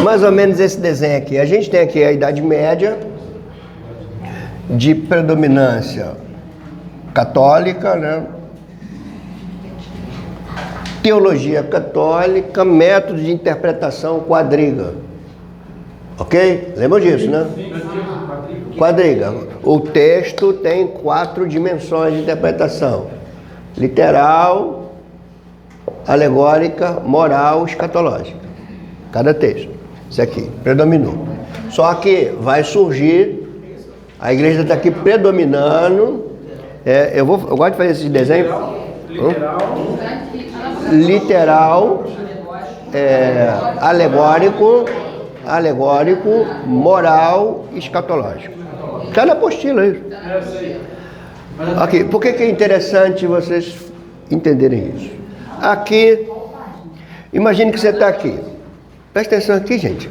Mais ou menos esse desenho aqui. A gente tem aqui a Idade Média, de predominância católica, né? Teologia católica, método de interpretação quadriga. Ok? Lembram disso, né? Quadriga. O texto tem 4 dimensões de interpretação: literal, alegórica, moral, escatológica. Cada texto. Isso aqui, predominou. Só que vai surgir, a igreja está aqui predominando. Eu gosto de fazer esse desenho. Literal, alegórico, moral, escatológico. Está na apostila isso. Aqui, por que é interessante vocês entenderem isso? Aqui, imagine que você está aqui. Presta atenção aqui, gente.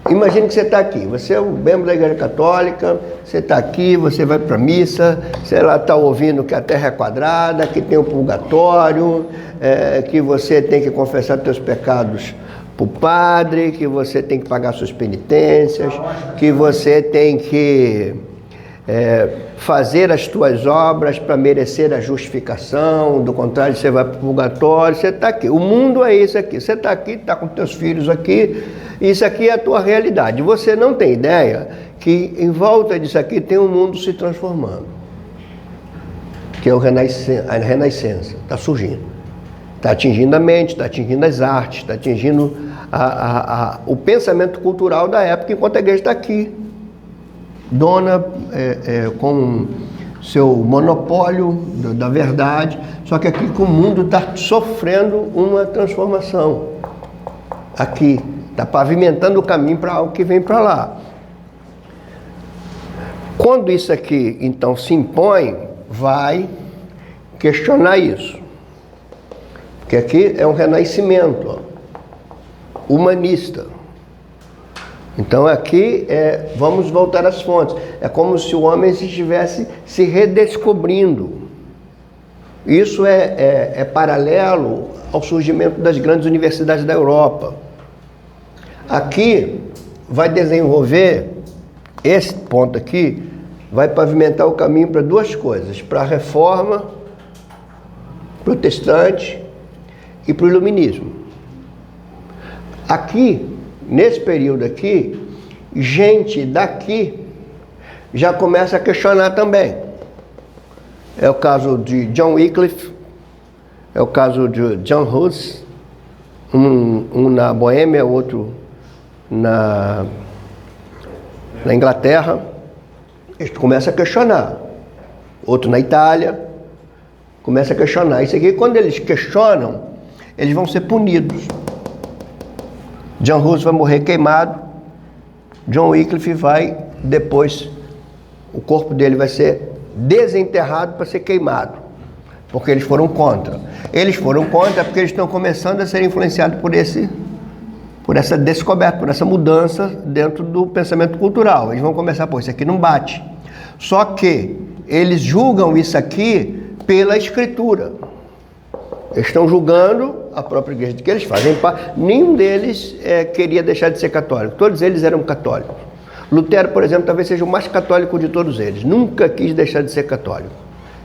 Imagine que você está aqui. Você é um membro da Igreja Católica, você está aqui, você vai para a missa, você lá está ouvindo que a Terra é quadrada, que tem o purgatório, que você tem que confessar seus pecados para o padre, que você tem que pagar suas penitências, que você tem que fazer as tuas obras para merecer a justificação, do contrário você vai para o purgatório. Você está aqui, o mundo é isso aqui, você está aqui, está com teus filhos aqui, isso aqui é a tua realidade. Você não tem ideia que em volta disso aqui tem um mundo se transformando, que é a renascença, está surgindo, está atingindo a mente, está atingindo as artes, está atingindo o pensamento cultural da época, enquanto a igreja está aqui, dona com seu monopólio da verdade, só que aqui que o mundo está sofrendo uma transformação. Aqui, está pavimentando o caminho para algo que vem para lá. Quando isso aqui, então, se impõe, vai questionar isso. Porque aqui é um renascimento humanista. Então aqui vamos voltar às fontes. É como se o homem estivesse se redescobrindo. Isso é paralelo ao surgimento das grandes universidades da Europa. Aqui vai desenvolver, esse ponto aqui, vai pavimentar o caminho para 2 coisas: para a reforma protestante e para o iluminismo. Aqui, nesse período aqui, gente daqui já começa a questionar também. É o caso de John Wycliffe, é o caso de John Hus, um na Boêmia, outro na Inglaterra. Eles começam a questionar. Outro na Itália, começa a questionar. Isso aqui, quando eles questionam, eles vão ser punidos. John Hus vai morrer queimado. John Wycliffe vai, depois, o corpo dele vai ser desenterrado para ser queimado, porque eles foram contra. Eles foram contra porque eles estão começando a ser influenciados por essa descoberta, por essa mudança dentro do pensamento cultural. Eles vão começar, isso aqui não bate. Só que eles julgam isso aqui pela Escritura. Eles estão julgando a própria igreja, de que eles fazem parte. Nenhum deles queria deixar de ser católico. Todos eles eram católicos. Lutero, por exemplo, talvez seja o mais católico de todos eles. Nunca quis deixar de ser católico.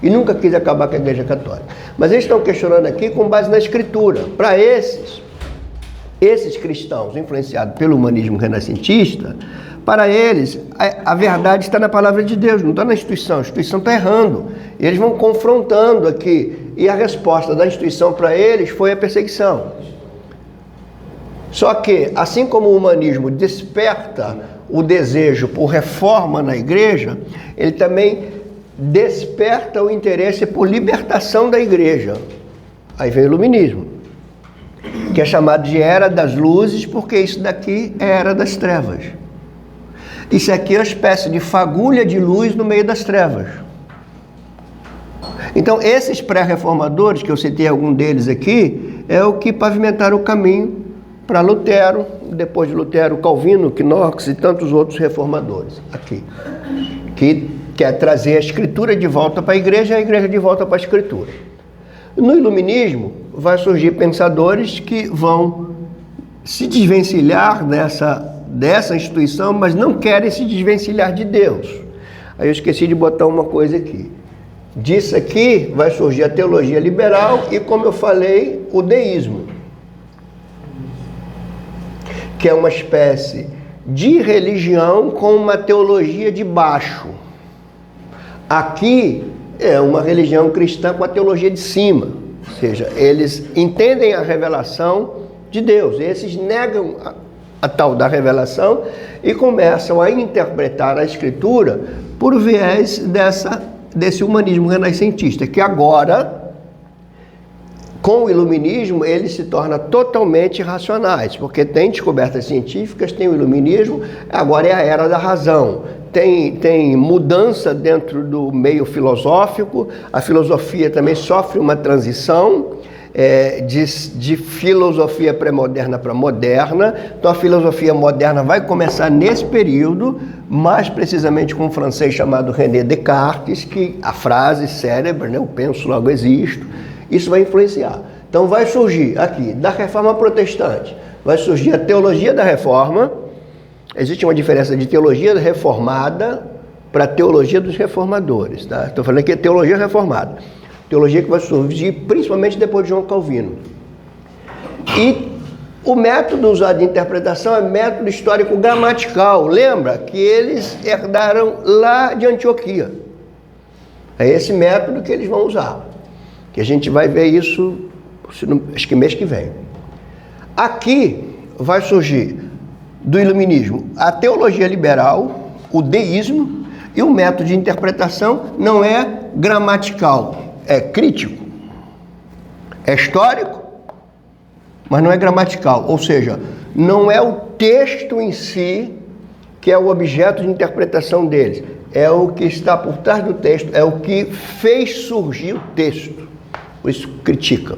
E nunca quis acabar com a igreja católica. Mas eles estão questionando aqui com base na Escritura. Para esses cristãos influenciados pelo humanismo renascentista, para eles, a verdade está na palavra de Deus, não está na instituição. A instituição está errando. E eles vão confrontando aqui. E a resposta da instituição para eles foi a perseguição. Só que, assim como o humanismo desperta o desejo por reforma na igreja, ele também desperta o interesse por libertação da igreja. Aí vem o iluminismo, que é chamado de Era das Luzes, porque isso daqui é Era das Trevas. Isso aqui é uma espécie de fagulha de luz no meio das trevas. Então, esses pré-reformadores, que eu citei algum deles aqui, é o que pavimentaram o caminho para Lutero, depois de Lutero, Calvino, Knox e tantos outros reformadores aqui, que quer trazer a Escritura de volta para a igreja de volta para a Escritura. No iluminismo, vai surgir pensadores que vão se desvencilhar dessa instituição, mas não querem se desvencilhar de Deus. Aí eu esqueci de botar uma coisa aqui. Disso aqui vai surgir a teologia liberal e, como eu falei, o deísmo, que é uma espécie de religião com uma teologia de baixo. Aqui é uma religião cristã com a teologia de cima, ou seja, eles entendem a revelação de Deus, esses negam a tal da revelação e começam a interpretar a Escritura por viés desse humanismo renascentista, que agora, com o iluminismo, ele se torna totalmente racionais, porque tem descobertas científicas, tem o iluminismo, agora é a era da razão. Tem mudança dentro do meio filosófico, a filosofia também sofre uma transição de filosofia pré-moderna para moderna. Então a filosofia moderna vai começar nesse período, mais precisamente com um francês chamado René Descartes, que a frase cérebro, né, eu penso, logo existo, isso vai influenciar. Então vai surgir aqui, da reforma protestante, vai surgir a teologia da reforma. Existe uma diferença de teologia reformada para teologia dos reformadores. Tá? Estou falando aqui de teologia reformada. Teologia que vai surgir principalmente depois de João Calvino. E o método usado de interpretação é método histórico-gramatical. Lembra que eles herdaram lá de Antioquia. É esse método que eles vão usar. Que a gente vai ver isso, acho que mês que vem. Aqui vai surgir do iluminismo a teologia liberal, o deísmo, e o método de interpretação não é gramatical, é crítico, é histórico, mas não é gramatical, ou seja, não é o texto em si que é o objeto de interpretação deles, é o que está por trás do texto, é o que fez surgir o texto, por isso criticam.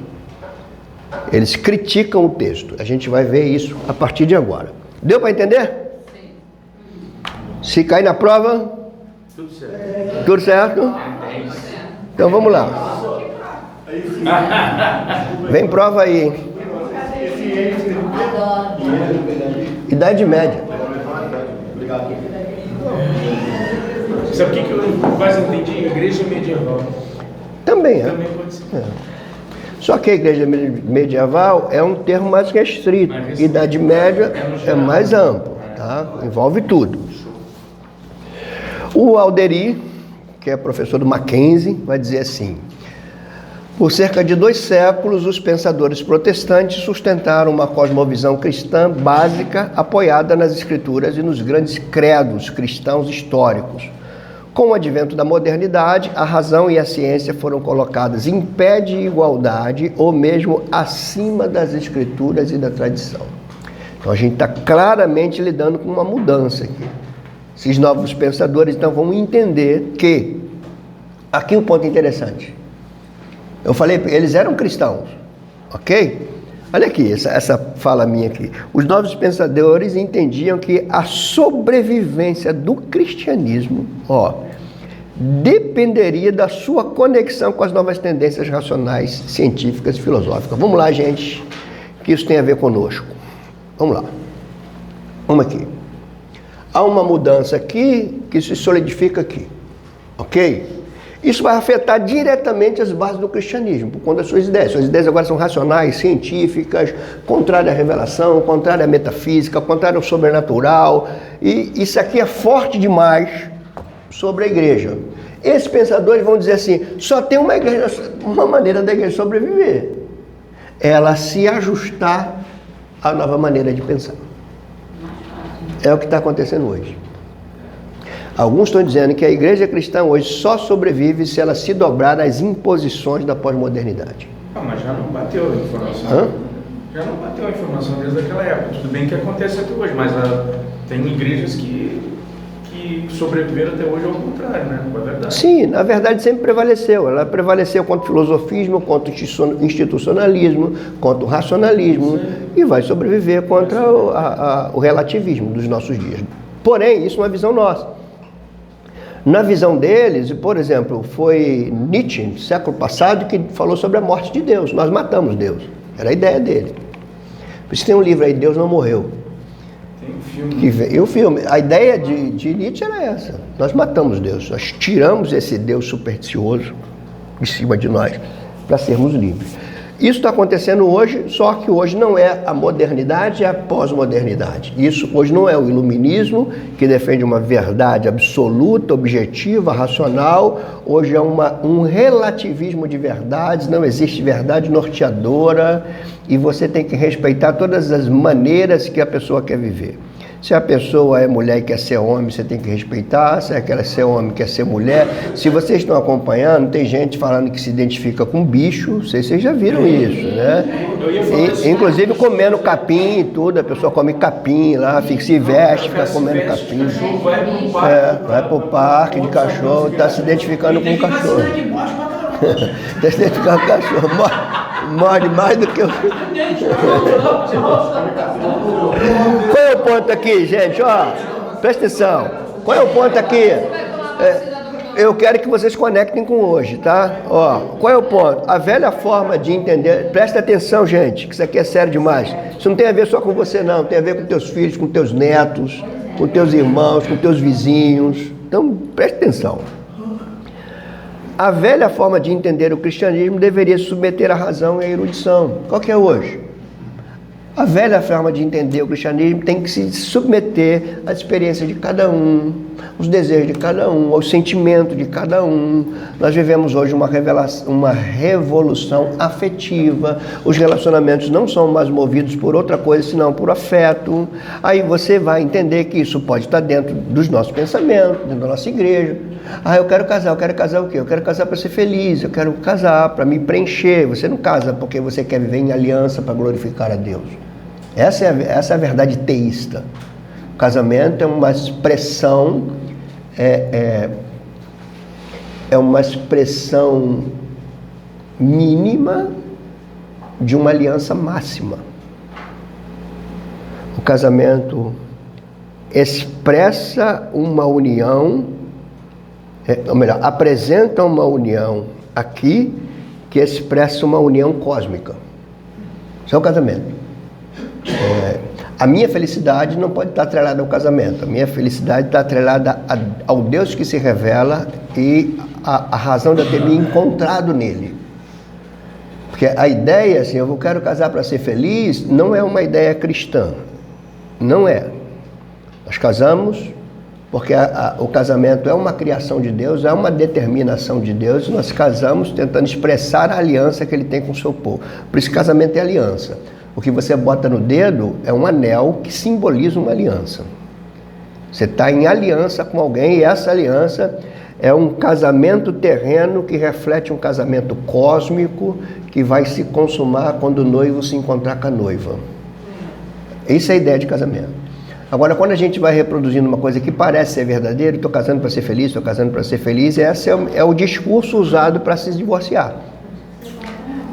Eles criticam o texto, a gente vai ver isso a partir de agora. Deu para entender? Sim. Se cair na prova? Tudo certo. Tudo certo? Então vamos lá. Vem prova aí, hein? Idade média. Sabe o que eu quase entendi? Igreja medieval. Também é. Também pode ser. Só que a igreja medieval é um termo mais restrito. Idade média é mais amplo, tá? Envolve tudo. O Alderi, que é professor do Mackenzie, vai dizer assim: por cerca de 2 séculos, os pensadores protestantes sustentaram uma cosmovisão cristã básica apoiada nas escrituras e nos grandes credos cristãos históricos. Com o advento da modernidade, a razão e a ciência foram colocadas em pé de igualdade ou mesmo acima das escrituras e da tradição. Então a gente está claramente lidando com uma mudança aqui. Esses novos pensadores então vão entender que, aqui um ponto interessante, eu falei, eles eram cristãos, ok? Olha aqui, essa fala minha aqui. Os novos pensadores entendiam que a sobrevivência do cristianismo, dependeria da sua conexão com as novas tendências racionais, científicas e filosóficas. Vamos lá, gente, que isso tem a ver conosco. Vamos lá. Vamos aqui. Há uma mudança aqui que se solidifica aqui, ok? Isso vai afetar diretamente as bases do cristianismo, por conta das suas ideias. Suas ideias agora são racionais, científicas, contrárias à revelação, contrárias à metafísica, contrárias ao sobrenatural. E isso aqui é forte demais sobre a igreja. Esses pensadores vão dizer assim, só tem uma maneira da igreja sobreviver. Ela se ajustar à nova maneira de pensar. É o que está acontecendo hoje. Alguns estão dizendo que a igreja cristã hoje só sobrevive se ela se dobrar às imposições da pós-modernidade. Mas já não bateu a informação. Já não bateu a informação desde aquela época. Tudo bem que acontece até hoje, mas tem igrejas que sobreviveram até hoje ao contrário, né? Não é verdade? Sim, na verdade sempre prevaleceu. Ela prevaleceu contra o filosofismo, contra o institucionalismo, contra o racionalismo. Sim. E vai sobreviver contra o relativismo dos nossos dias. Porém, isso é uma visão nossa. Na visão deles, por exemplo, foi Nietzsche, no século passado, que falou sobre a morte de Deus. Nós matamos Deus. Era a ideia dele. Por isso tem um livro aí, Deus Não Morreu. Tem um filme. E o filme, a ideia de Nietzsche era essa. Nós matamos Deus, nós tiramos esse Deus supersticioso de cima de nós para sermos livres. Isso está acontecendo hoje, só que hoje não é a modernidade, é a pós-modernidade. Isso hoje não é o iluminismo, que defende uma verdade absoluta, objetiva, racional. Hoje é um relativismo de verdades, não existe verdade norteadora e você tem que respeitar todas as maneiras que a pessoa quer viver. Se a pessoa é mulher e quer ser homem, você tem que respeitar. Se ela quer ser homem, quer ser mulher. Se vocês estão acompanhando, tem gente falando que se identifica com bicho. Vocês já viram isso, né? Inclusive comendo capim e tudo. A pessoa come capim lá, se veste, fica comendo capim. Vai pro parque de cachorro, está se identificando com o cachorro. Está se identificando com o cachorro. Morde mais do que o... Qual é o ponto aqui, gente? Ó, presta atenção. Qual é o ponto aqui? Eu quero que vocês conectem com hoje, tá? Ó, qual é o ponto? A velha forma de entender... Presta atenção, gente, que isso aqui é sério demais. Isso não tem a ver só com você, não. Tem a ver com teus filhos, com teus netos, com teus irmãos, com teus vizinhos. Então, presta atenção. A velha forma de entender o cristianismo deveria se submeter à razão e à erudição. Qual que é hoje? A velha forma de entender o cristianismo tem que se submeter à experiência de cada um, os desejos de cada um, aos sentimentos de cada um. Nós vivemos hoje uma revolução afetiva. Os relacionamentos não são mais movidos por outra coisa, senão por afeto. Aí você vai entender que isso pode estar dentro dos nossos pensamentos, dentro da nossa igreja. Eu quero casar o quê? Eu quero casar para ser feliz, eu quero casar para me preencher. Você não casa porque você quer viver em aliança para glorificar a Deus. Essa é a verdade teísta. O casamento é uma expressão, é uma expressão mínima de uma aliança máxima. O casamento expressa uma união, ou melhor, apresenta uma união aqui que expressa uma união cósmica. Isso é o casamento. A minha felicidade não pode estar atrelada ao casamento. A minha felicidade está atrelada ao Deus que se revela e a razão de eu ter me encontrado nele. Porque a ideia, assim, eu quero casar para ser feliz, não é uma ideia cristã. Não é. Nós casamos porque o casamento é uma criação de Deus, é uma determinação de Deus, e nós casamos tentando expressar a aliança que ele tem com o seu povo. Por isso, casamento é aliança. O que você bota no dedo é um anel que simboliza uma aliança. Você está em aliança com alguém e essa aliança é um casamento terreno que reflete um casamento cósmico que vai se consumar quando o noivo se encontrar com a noiva. Essa é a ideia de casamento. Agora, quando a gente vai reproduzindo uma coisa que parece ser verdadeira, estou casando para ser feliz, esse é o discurso usado para se divorciar.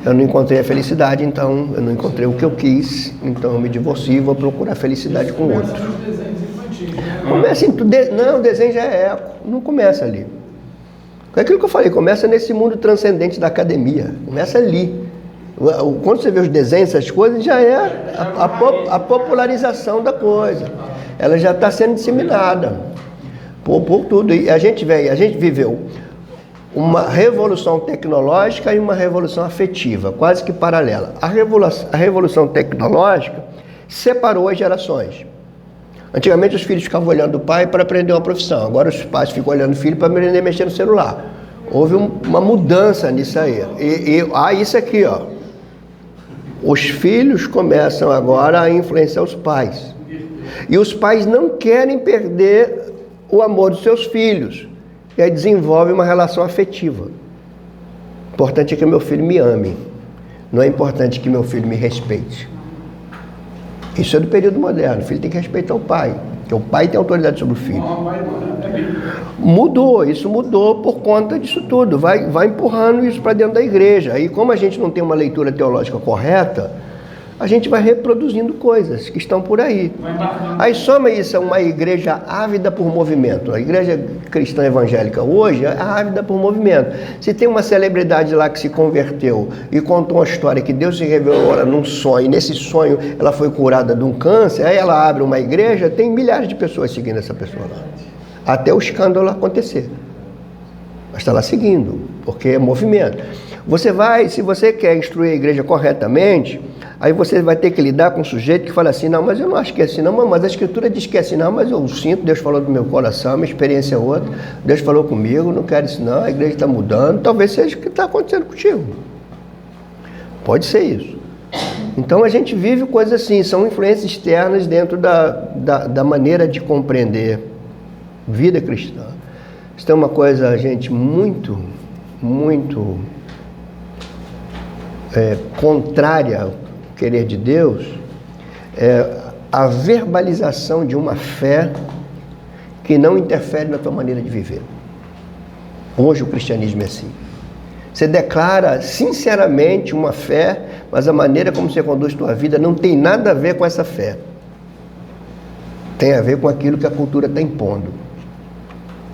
Eu não encontrei a felicidade, então eu não encontrei o que eu quis, então eu me divorcio e vou procurar felicidade com outro. Começa não, o desenho já é eco, não começa ali. É aquilo que eu falei, começa nesse mundo transcendente da academia, começa ali. Quando você vê os desenhos, essas coisas, já é a popularização da coisa. Ela já está sendo disseminada por tudo. E a gente viveu uma revolução tecnológica e uma revolução afetiva, quase que paralela. A revolução tecnológica separou as gerações. Antigamente os filhos ficavam olhando o pai para aprender uma profissão, agora os pais ficam olhando o filho para aprender a mexer no celular. Houve uma mudança nisso aí. Isso aqui, ó. Os filhos começam agora a influenciar os pais. E os pais não querem perder o amor dos seus filhos. E aí desenvolve uma relação afetiva. O importante é que meu filho me ame. Não é importante que meu filho me respeite. Isso é do período moderno. O filho tem que respeitar o pai. Porque o pai tem autoridade sobre o filho. Isso mudou por conta disso tudo. Vai empurrando isso para dentro da igreja. Aí, como a gente não tem uma leitura teológica correta, a gente vai reproduzindo coisas que estão por aí. Aí soma isso a uma igreja ávida por movimento. A igreja cristã evangélica hoje é ávida por movimento. Se tem uma celebridade lá que se converteu e contou uma história que Deus se revelou num sonho, e nesse sonho ela foi curada de um câncer, aí ela abre uma igreja, tem milhares de pessoas seguindo essa pessoa lá. Até o escândalo acontecer. Mas está lá seguindo, porque é movimento. Se você quer instruir a igreja corretamente, aí você vai ter que lidar com um sujeito que fala assim, não, mas eu não acho que é assim, não, mas a Escritura diz que é assim, não, mas eu sinto, Deus falou do meu coração, minha experiência é outra, Deus falou comigo, não quero isso não, a igreja está mudando, talvez seja o que está acontecendo contigo. Pode ser isso. Então a gente vive coisas assim, são influências externas dentro da maneira de compreender vida cristã. Isso é uma coisa, gente, muito contrária ao querer de Deus, é a verbalização de uma fé que não interfere na tua maneira de viver. Hoje o cristianismo é assim. Você declara sinceramente uma fé, mas a maneira como você conduz a tua vida não tem nada a ver com essa fé. Tem a ver com aquilo que a cultura está impondo.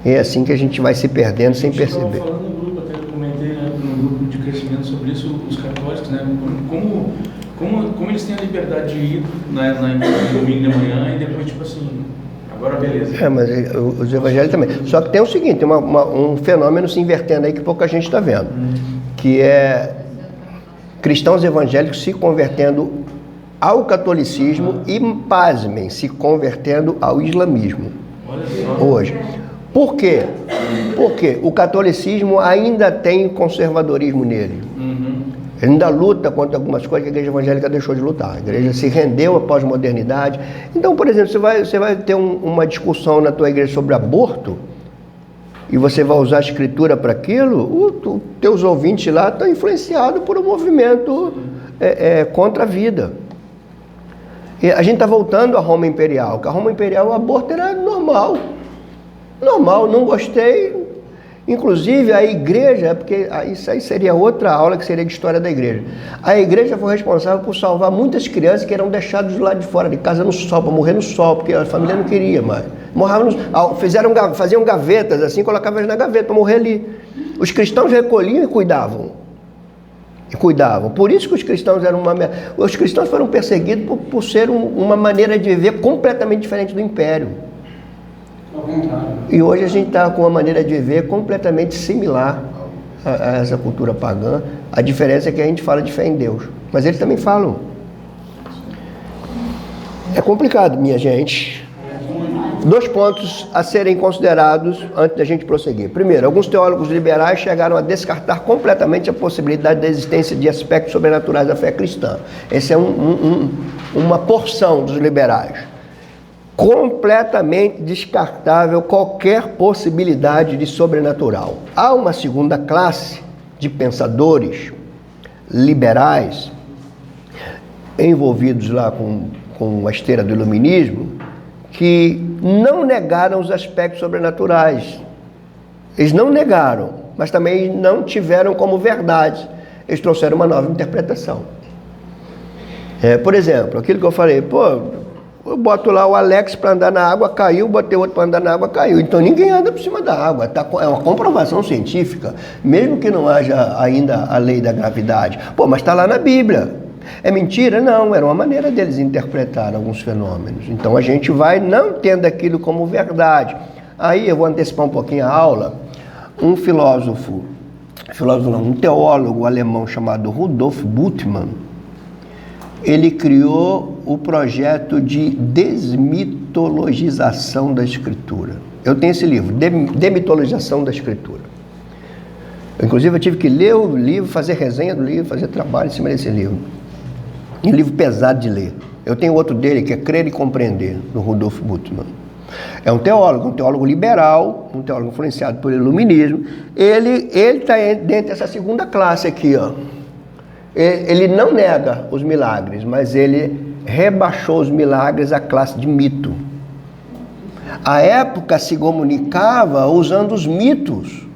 E é assim que a gente vai se perdendo sem perceber. Eu estava falando no grupo, até eu comentei, né, no grupo de crescimento sobre isso, os católicos, né, como eles têm a liberdade de ir no domingo de manhã e depois, tipo assim, agora beleza. Mas os evangélicos também. Só que tem o seguinte, tem um fenômeno se invertendo aí que pouca gente está vendo, que é cristãos evangélicos se convertendo ao catolicismo e, pasmem, se convertendo ao islamismo. Olha só. Hoje. Por quê? Porque o catolicismo ainda tem conservadorismo nele. Ele ainda luta contra algumas coisas que a igreja evangélica deixou de lutar. A igreja se rendeu à pós-modernidade. Então, por exemplo, você vai ter uma discussão na tua igreja sobre aborto e você vai usar a escritura para aquilo, os teus ouvintes lá estão influenciados por um movimento contra a vida. E a gente está voltando à Roma Imperial, porque a Roma Imperial, o aborto era normal. Normal, não gostei. Inclusive a igreja, porque isso aí seria outra aula que seria de história da igreja. A igreja foi responsável por salvar muitas crianças que eram deixadas do lado de fora de casa no sol, para morrer no sol, porque a família não queria mais. Faziam gavetas assim, colocavam elas na gaveta para morrer ali. Os cristãos recolhiam e cuidavam. Por isso que os cristãos os cristãos foram perseguidos por ser uma maneira de viver completamente diferente do império. E hoje a gente está com uma maneira de viver completamente similar a essa cultura pagã. A diferença é que a gente fala de fé em Deus, mas eles também falam. É complicado, minha gente. 2 pontos a serem considerados antes da gente prosseguir. Primeiro, alguns teólogos liberais chegaram a descartar completamente a possibilidade da existência de aspectos sobrenaturais da fé cristã. Essa é uma porção dos liberais. Completamente descartável qualquer possibilidade de sobrenatural. Há uma segunda classe de pensadores liberais envolvidos lá com a esteira do iluminismo que não negaram os aspectos sobrenaturais. Eles não negaram, mas também não tiveram como verdade. Eles trouxeram uma nova interpretação. Por exemplo, aquilo que eu falei, eu boto lá o Alex para andar na água, caiu, botei outro para andar na água, caiu. Então ninguém anda por cima da água. É uma comprovação científica, mesmo que não haja ainda a lei da gravidade. Mas está lá na Bíblia. É mentira? Não, era uma maneira deles interpretar alguns fenômenos. Então a gente vai não tendo aquilo como verdade. Aí eu vou antecipar um pouquinho a aula. Um um teólogo alemão chamado Rudolf Bultmann, ele criou o projeto de desmitologização da Escritura. Eu tenho esse livro, Demitologização da Escritura. Inclusive eu tive que ler o livro, fazer resenha do livro, fazer trabalho em cima desse livro. É um livro pesado de ler. Eu tenho outro dele que é Crer e Compreender, do Rudolf Bultmann. É um teólogo liberal, um teólogo influenciado pelo iluminismo. Ele está dentro dessa segunda classe aqui, ó. Ele não nega os milagres, mas ele rebaixou os milagres à classe de mito. A época se comunicava usando os mitos,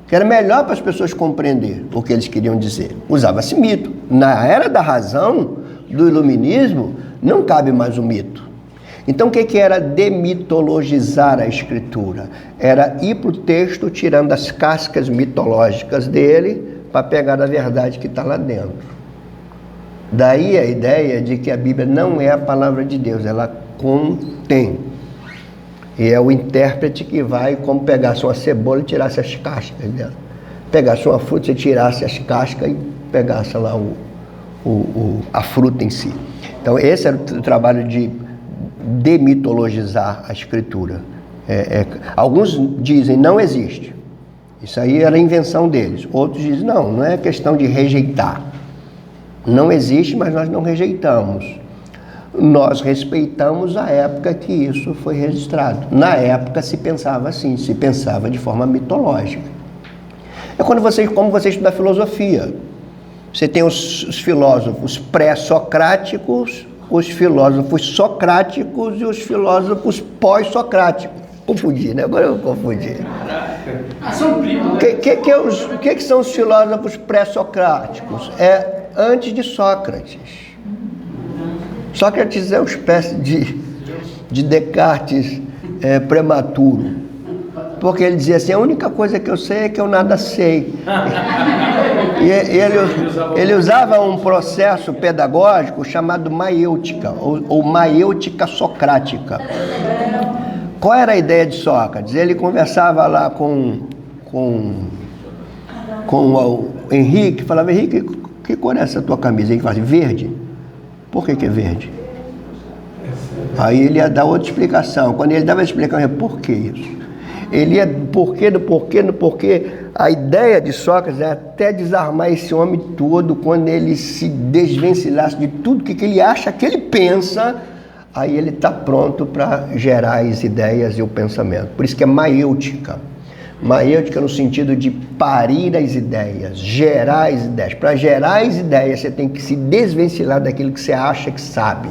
que era melhor para as pessoas compreender o que eles queriam dizer. Usava-se mito. Na era da razão, do iluminismo, não cabe mais o mito. Então, o que era demitologizar a escritura? Era ir para o texto tirando as cascas mitológicas dele para pegar a verdade que está lá dentro. Daí a ideia de que a Bíblia não é a palavra de Deus, ela contém. E é o intérprete que vai, como pegasse uma cebola e tirasse as cascas dela. Pegasse uma fruta e tirasse as cascas e pegasse lá a fruta em si. Então, esse era o trabalho de demitologizar a escritura. Alguns dizem não existe. Isso aí era a invenção deles. Outros dizem não é questão de rejeitar. Não existe, mas nós não rejeitamos. Nós respeitamos a época que isso foi registrado. Na época se pensava assim, se pensava de forma mitológica. É como você estuda filosofia. Você tem os filósofos pré-socráticos, os filósofos socráticos e os filósofos pós-socráticos. Confundi, né? Agora eu confundi. São primos, né? O que são os filósofos pré-socráticos? É antes de Sócrates. Sócrates é uma espécie de Descartes prematuro. Porque ele dizia assim, a única coisa que eu sei é que eu nada sei. E ele usava um processo pedagógico chamado maiêutica, ou maiêutica socrática. Qual era a ideia de Sócrates? Ele conversava lá com o Henrique, falava, Henrique, que cor é essa tua camisa? Ele falava assim, verde. Por que é verde? Aí ele ia dar outra explicação. Quando ele dava a explicação, por que isso? Ele ia do porquê. A ideia de Sócrates é até desarmar esse homem todo quando ele se desvencilhasse de tudo que ele acha, que ele pensa, aí ele está pronto para gerar as ideias e o pensamento. Por isso que é maiêutica. Maiêutica no sentido de parir as ideias, gerar as ideias. Para gerar as ideias, você tem que se desvencilhar daquilo que você acha que sabe.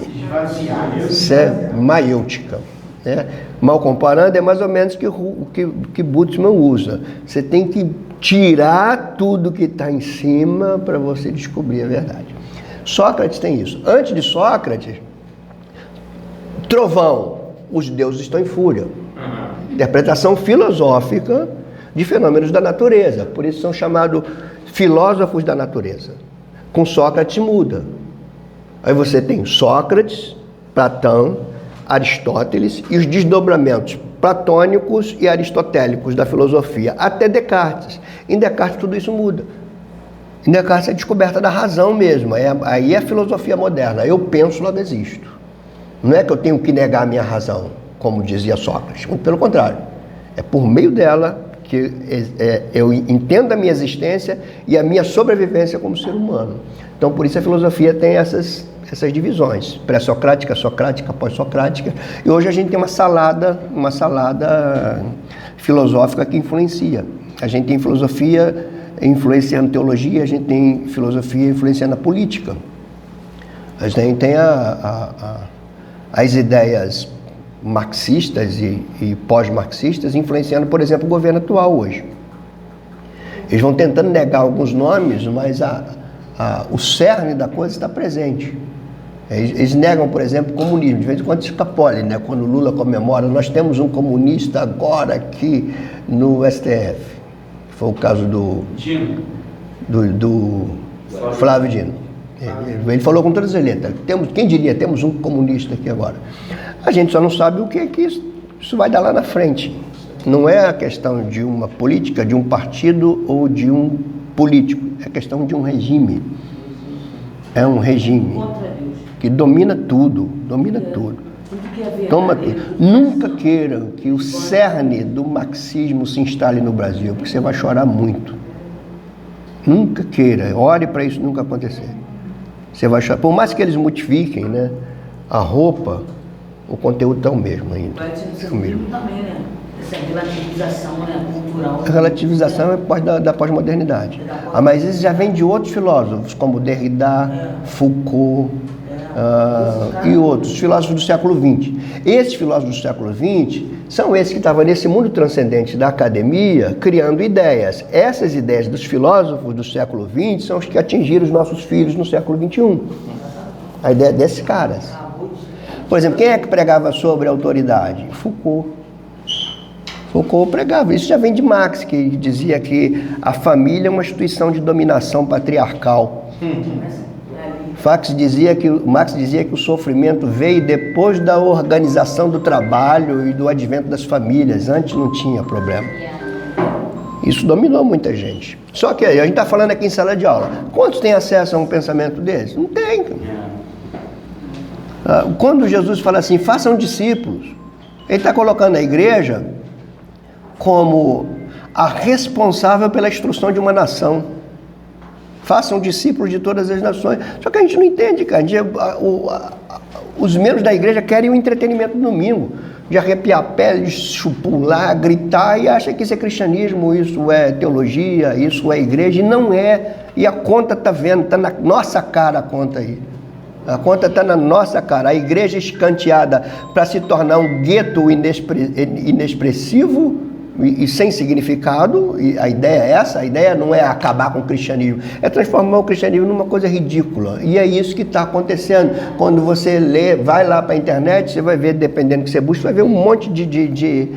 Isso é maiêutica. Né? Mal comparando, é mais ou menos o que Bultmann usa. Você tem que tirar tudo que está em cima para você descobrir a verdade. Sócrates tem isso. Antes de Sócrates, trovão, os deuses estão em fúria. Interpretação filosófica de fenômenos da natureza. Por isso são chamados filósofos da natureza. Com Sócrates muda. Aí você tem Sócrates, Platão, Aristóteles e os desdobramentos platônicos e aristotélicos da filosofia, até Descartes. Em Descartes tudo isso muda. Em Descartes é a descoberta da razão mesmo. Aí é a filosofia moderna. Eu penso, logo existo. Não é que eu tenho que negar a minha razão, como dizia Sócrates. Muito pelo contrário. É por meio dela que eu entendo a minha existência e a minha sobrevivência como ser humano. Então, por isso a filosofia tem essas divisões, pré-socrática, socrática, pós-socrática, e hoje a gente tem uma salada filosófica que influencia. A gente tem filosofia influenciando teologia, a gente tem filosofia influenciando a política. A gente tem as ideias marxistas e pós-marxistas influenciando, por exemplo, o governo atual hoje. Eles vão tentando negar alguns nomes, mas o cerne da coisa está presente. Eles negam, por exemplo, o comunismo. De vez em quando escapole, né? Quando o Lula comemora, nós temos um comunista agora aqui no STF. Foi o caso do Flávio Dino. Ele falou com todas as letras. Quem diria, temos um comunista aqui agora. A gente só não sabe o que isso vai dar lá na frente. Não é a questão de uma política, de um partido ou de um político. É a questão de um regime. É um regime que domina tudo, Toma tudo. Nunca queiram que o cerne do marxismo se instale no Brasil, porque você vai chorar muito. Nunca queira, ore para isso nunca acontecer. Você vai chorar. Por mais que eles modifiquem, né, a roupa, o conteúdo é o mesmo ainda. É o mesmo também, né? Essa relativização, né, cultural. A relativização é da pós-modernidade. Mas isso já vem de outros filósofos, como Derrida, Foucault, e outros filósofos do século XX. Esses filósofos do século XX são esses que estavam nesse mundo transcendente da academia criando ideias. Essas ideias dos filósofos do século XX são os que atingiram os nossos filhos no século XXI. A ideia desses caras. Por exemplo, quem é que pregava sobre autoridade? Foucault. Foucault pregava. Isso já vem de Marx, que dizia que a família é uma instituição de dominação patriarcal. Marx dizia que o sofrimento veio depois da organização do trabalho e do advento das famílias. Antes não tinha problema. Isso dominou muita gente. Só que a gente está falando aqui em sala de aula. Quantos têm acesso a um pensamento desse? Não tem. Quando Jesus fala assim, façam discípulos, ele está colocando a igreja como a responsável pela instrução de uma nação. Façam discípulos de todas as nações. Só que a gente não entende, cara. Os membros da igreja querem o entretenimento do domingo, de arrepiar a pele, de chupular, gritar, e acha que isso é cristianismo, isso é teologia, isso é igreja, e não é. E a conta está vendo, está na nossa cara a conta aí. A conta está na nossa cara. A igreja escanteada para se tornar um gueto inexpressivo e sem significado. E a ideia é essa. A ideia não é acabar com o cristianismo, é transformar o cristianismo numa coisa ridícula. E é isso que está acontecendo. Quando você lê, vai lá para a internet, você vai ver, dependendo do que você busca, vai ver um monte de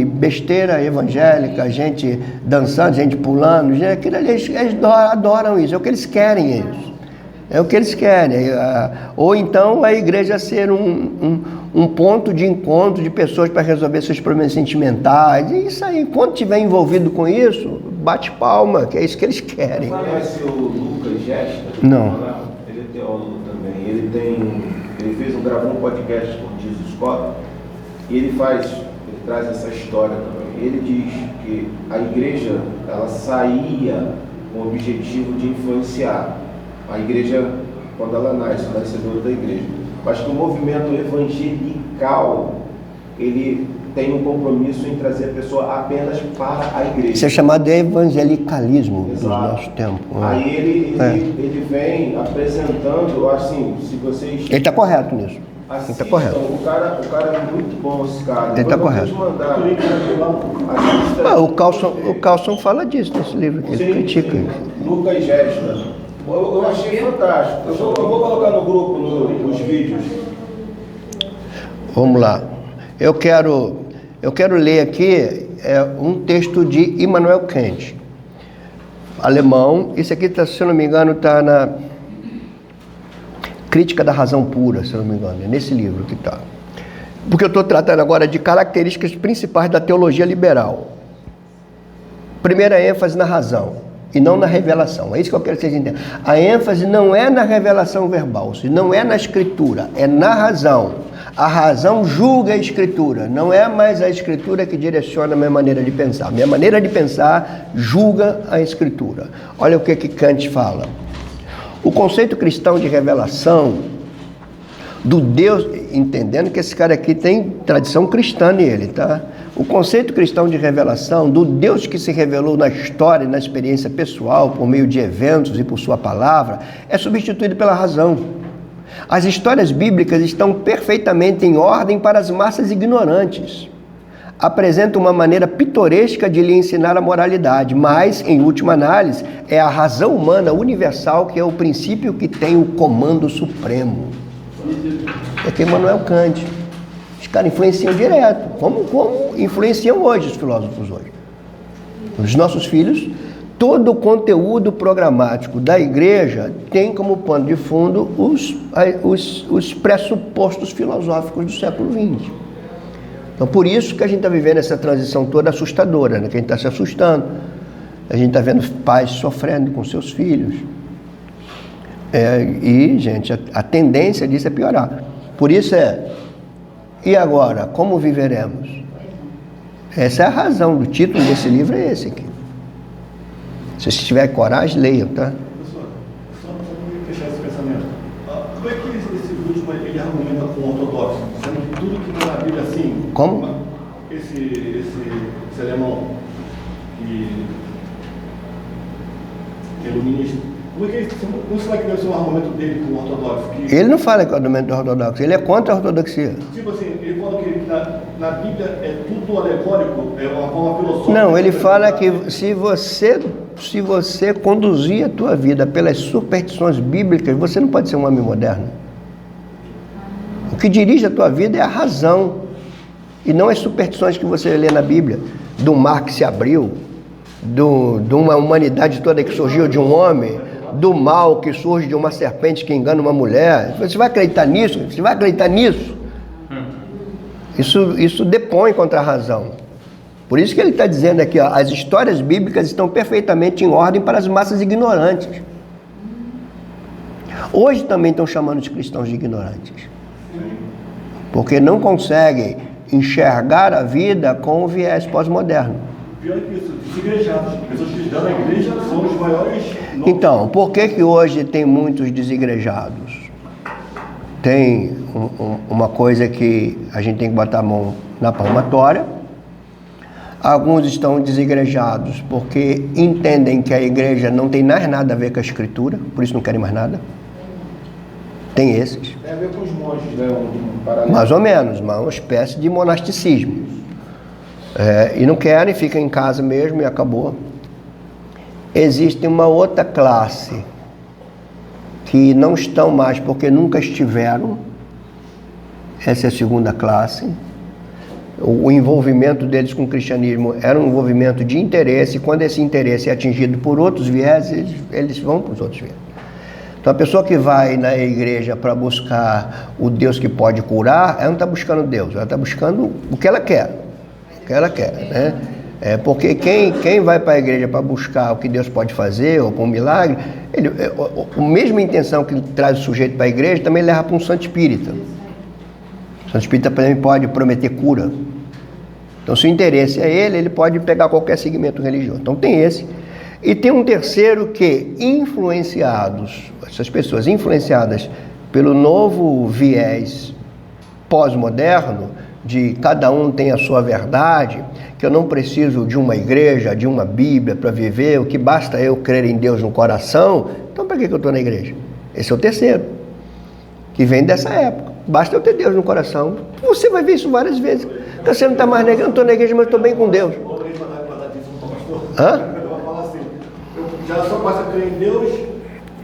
besteira evangélica, gente dançando, gente pulando. Aquilo ali, eles adoram isso, é o que eles querem isso. É o que eles querem. Ou então a igreja ser um ponto de encontro de pessoas para resolver seus problemas sentimentais. E isso aí, quando estiver envolvido com isso, bate palma, que é isso que eles querem. Você conhece o Lucas Gesta? Não. Ele é teólogo também. Ele gravou um podcast com Jesus Scott e ele traz essa história também. Ele diz que a igreja, ela saía com o objetivo de influenciar. A igreja, quando ela nasce, o nascedor da igreja. Mas que o movimento evangelical, ele tem um compromisso em trazer a pessoa apenas para a igreja. Isso é chamado de evangelicalismo Exato. do nosso tempo. Aí ele vem apresentando, assim, se vocês... Ele está correto nisso. Ele está correto. O cara é muito bom, esse cara. Ele está correto. O Carlson fala disso nesse livro, que ele critica. Lucas Gesta. Eu achei fantástico. Eu vou colocar no grupo os vídeos. Vamos lá. Eu quero ler aqui um texto de Immanuel Kant, alemão. Isso aqui, se eu não me engano, está na Crítica da Razão Pura, se eu não me engano. É nesse livro que está. Porque eu estou tratando agora de características principais da teologia liberal. Primeira ênfase na razão e não na revelação. É isso que eu quero que vocês entendam. A ênfase não é na revelação verbal, não é na escritura, é na razão. A razão julga a escritura, não é mais a escritura que direciona a minha maneira de pensar. Minha maneira de pensar julga a escritura. Olha o que Kant fala. O conceito cristão de revelação do Deus, entendendo que esse cara aqui tem tradição cristã nele, tá? O conceito cristão de revelação do Deus que se revelou na história e na experiência pessoal, por meio de eventos e por sua palavra, é substituído pela razão. As histórias bíblicas estão perfeitamente em ordem para as massas ignorantes. Apresentam uma maneira pitoresca de lhe ensinar a moralidade, mas, em última análise, é a razão humana universal que é o princípio que tem o comando supremo. É que Immanuel Kant. Os caras influenciam direto, como influenciam hoje os filósofos hoje. Os nossos filhos, todo o conteúdo programático da igreja tem como pano de fundo os pressupostos filosóficos do século XX. Então, por isso que a gente está vivendo essa transição toda assustadora, né? Que a gente está se assustando. A gente está vendo pais sofrendo com seus filhos. E, gente, a tendência disso é piorar. Por isso e agora, como viveremos? Essa é a razão do título desse livro, é esse aqui. Se você tiver coragem, leiam, tá? Professor, só para fechar esse pensamento. Como é que esse último ele argumenta com o ortodoxo? Sendo que tudo que está na Bíblia assim... Como? Esse alemão que é iluminista, Como será que deve ser o argumento dele com o ortodoxo? Ele não fala que é o argumento ortodoxo, ele é contra a ortodoxia. Tipo assim, ele fala que na Bíblia é tudo alegórico, é uma forma filosófica. Não, ele fala que se você conduzir a tua vida pelas superstições bíblicas, você não pode ser um homem moderno. O que dirige a tua vida é a razão, e não as superstições que você lê na Bíblia, do mar que se abriu, de uma humanidade toda que surgiu de um homem, do mal que surge de uma serpente que engana uma mulher. Você vai acreditar nisso? Você vai acreditar nisso? Isso depõe contra a razão. Por isso que ele está dizendo aqui, ó, as histórias bíblicas estão perfeitamente em ordem para as massas ignorantes. Hoje também estão chamando os cristãos de ignorantes, porque não conseguem enxergar a vida com o viés pós-moderno. Pior que isso, desigrejados, pessoas que estão na igreja são os maiores... Então, por que hoje tem muitos desigrejados? Tem uma coisa que a gente tem que botar a mão na palmatória. Alguns estão desigrejados porque entendem que a igreja não tem mais nada a ver com a escritura, por isso não querem mais nada. Tem esses. Tem a ver com os monges, né? Um paralelo. Mais ou menos, uma espécie de monasticismo. E não querem, ficam em casa mesmo e acabou. Existe uma outra classe que não estão mais porque nunca estiveram. Essa é a segunda classe. O envolvimento deles com o cristianismo era um envolvimento de interesse. Quando esse interesse é atingido por outros vieses, eles vão para os outros vieses. Então a pessoa que vai na igreja para buscar o Deus que pode curar, ela não está buscando Deus, ela está buscando o que ela quer. O que ela quer, né? Porque quem vai para a igreja para buscar o que Deus pode fazer, ou para um milagre, a mesma intenção que traz o sujeito para a igreja também leva para um santo espírita. O santo espírita também pode prometer cura. Então, se o interesse é ele pode pegar qualquer segmento religioso. Então, tem esse. E tem um terceiro que, essas pessoas influenciadas pelo novo viés pós-moderno, de cada um tem a sua verdade, que eu não preciso de uma igreja, de uma Bíblia para viver, o que basta eu crer em Deus no coração. Então para que eu estou na igreja? Esse é o terceiro, que vem dessa época. Basta eu ter Deus no coração. Você vai ver isso várias vezes. Você não está mais na igreja, eu não estou na igreja, mas eu estou bem com Deus. Hã? Eu vou falar assim, eu já só passo a crer em Deus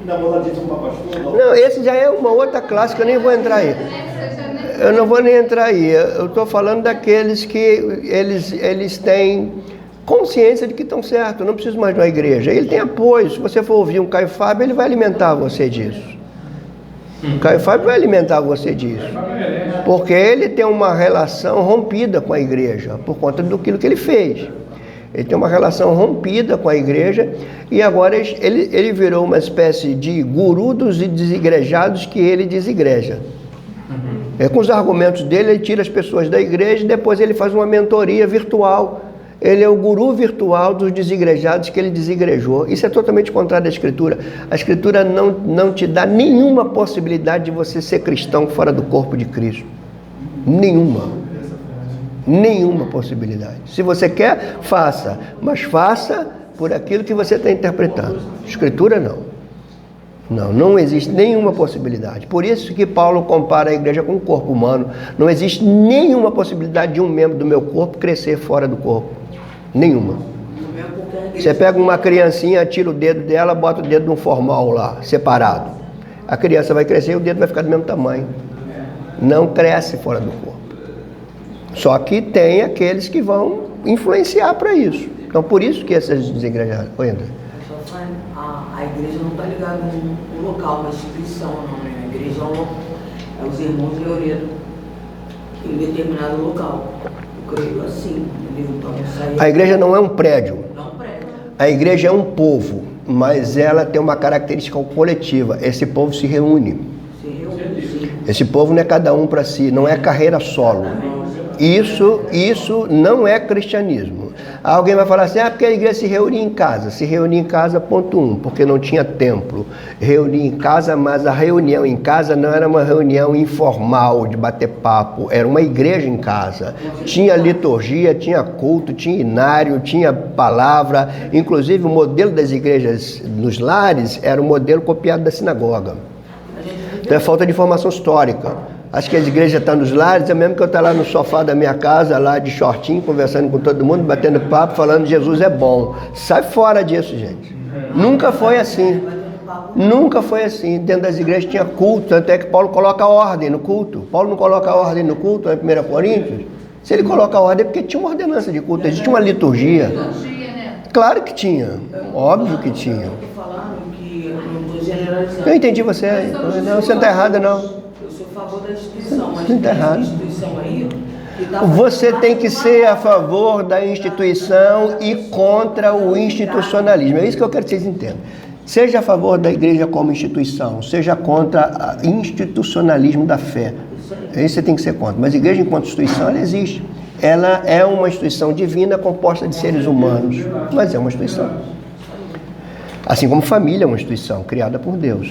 e na modalismo com a pastor. Não, esse já é uma outra classe que eu nem vou entrar aí. Eu não vou nem entrar aí, eu estou falando daqueles que eles têm consciência de que estão certos, eu não preciso mais de uma igreja. Ele tem apoio, se você for ouvir um Caio Fábio, ele vai alimentar você disso. O Caio Fábio vai alimentar você disso, porque ele tem uma relação rompida com a igreja, por conta daquilo que ele fez. Ele tem uma relação rompida com a igreja e agora ele virou uma espécie de guru dos desigrejados que ele desigreja. Com os argumentos dele, ele tira as pessoas da igreja e depois ele faz uma mentoria virtual. Ele é o guru virtual dos desigrejados que ele desigrejou. Isso é totalmente contrário à Escritura. A Escritura não te dá nenhuma possibilidade de você ser cristão fora do corpo de Cristo. Nenhuma. Nenhuma possibilidade. Se você quer, faça. Mas faça por aquilo que você está interpretando. Escritura não. Não existe nenhuma possibilidade. Por isso que Paulo compara a igreja com o corpo humano. Não existe nenhuma possibilidade de um membro do meu corpo crescer fora do corpo. Nenhuma. Você pega uma criancinha, tira o dedo dela, bota o dedo num formal lá, separado. A criança vai crescer e o dedo vai ficar do mesmo tamanho. Não cresce fora do corpo. Só que tem aqueles que vão influenciar para isso. Então, por isso que essas desigrejadas... Oi, André. A igreja não está ligada no local, na instituição, não, né? A igreja é os irmãos de Loreto, em determinado local. Eu creio assim, entendeu? Então, a igreja não é um prédio. Não é um prédio. A igreja é um povo, mas ela tem uma característica coletiva. Esse povo se reúne. Sim. Esse povo não é cada um para si, não é carreira solo. Isso não é cristianismo. templo. Alguém vai falar assim, porque a igreja se reunia em casa. Se reunia em casa, ponto 1, porque não tinha templo. Reunia em casa, mas a reunião em casa não era uma reunião informal de bater papo, era uma igreja em casa. Tinha liturgia, tinha culto, tinha inário, tinha palavra. Inclusive o modelo das igrejas nos lares era o modelo copiado da sinagoga. Então é falta de informação histórica. Acho que as igrejas estão nos lares, é mesmo que eu estou lá no sofá da minha casa, lá de shortinho, conversando com todo mundo, batendo papo, falando Jesus é bom. Sai fora disso, gente. Nunca foi assim. Nunca foi assim. Dentro das igrejas tinha culto, tanto é que Paulo coloca ordem no culto. Paulo não coloca ordem no culto, em 1 Coríntios. Se ele coloca ordem é porque tinha uma ordenança de culto, existe uma liturgia. Claro que tinha, óbvio que tinha. Eu estou falando que não estou generalizando. Eu entendi você. Não, você não está errado, não. Eu sou a favor da instituição, mas Não está tem errado. instituição aí que tá Você tem que fazendo ser a favor da instituição e contra o institucionalismo. É isso que eu quero que vocês entendam. Seja a favor da igreja como instituição, seja contra o institucionalismo da fé. Isso você tem que ser contra. Mas a igreja enquanto instituição, ela existe. Ela é uma instituição divina composta de seres humanos, mas é uma instituição. Assim como família é uma instituição criada por Deus.